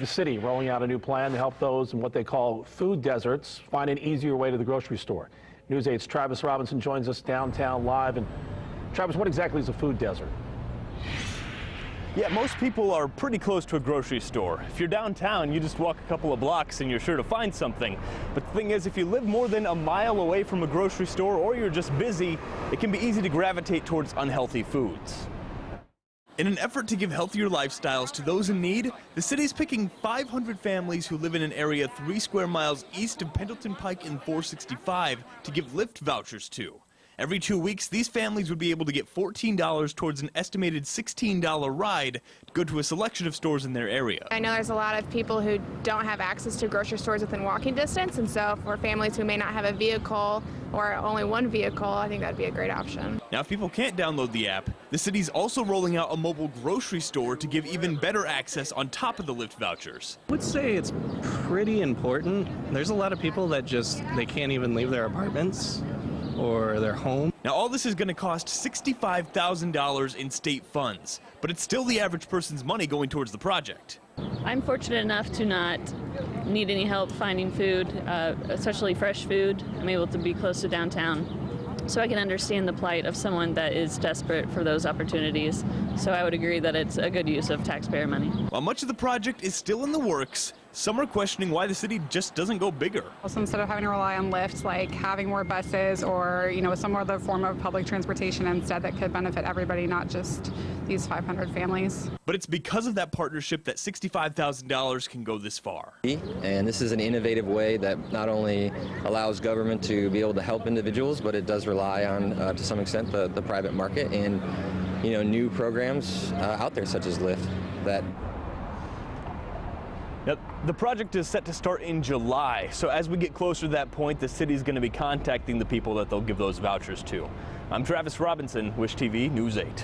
York City rolling out a new plan to help those in what they call food deserts find an easier way to the grocery store. News 8's Travis Robinson joins us downtown live. And Travis, what exactly is a food desert? Yeah, most people are pretty close to a grocery store. If you're downtown, you just walk a couple of blocks and you're sure to find something. But the thing is, if you live more than a mile away from a grocery store or you're just busy, it can be easy to gravitate towards unhealthy foods. In an effort to give healthier lifestyles to those in need, the city's picking 500 families who live in an area 3 square miles east of Pendleton Pike and 465 to give Lyft vouchers to. Every 2 weeks, these families would be able to get $14 towards an estimated $16 ride to go to a selection of stores in their area. I know there's a lot of people who don't have access to grocery stores within walking distance, and so for families who may not have a vehicle or only one vehicle, I think that'd be a great option. Now, if people can't download the app, the city's also rolling out a mobile grocery store to give even better access on top of the Lyft vouchers. I would say it's pretty important. There's a lot of people that they can't even leave their apartments or their home. Now, all this is going to cost $65,000 in state funds, but it's still the average person's money going towards the project. I'm fortunate enough to not need any help finding food, especially fresh food. I'm able to be close to downtown, so I can understand the plight of someone that is desperate for those opportunities. So I would agree that it's a good use of taxpayer money. While much of the project is still in the works, some are questioning why the city just doesn't go bigger. So instead of having to rely on Lyft, like having more buses or, some other form of public transportation instead that could benefit everybody, not just these 500 families. But it's because of that partnership that $65,000 can go this far. And this is an innovative way that not only allows government to be able to help individuals, but it does rely on, to some extent, the private market and, new programs out there such as Lyft that. Now, the project is set to start in July, so as we get closer to that point, the city is going to be contacting the people that they'll give those vouchers to. I'm Travis Robinson, Wish TV News 8.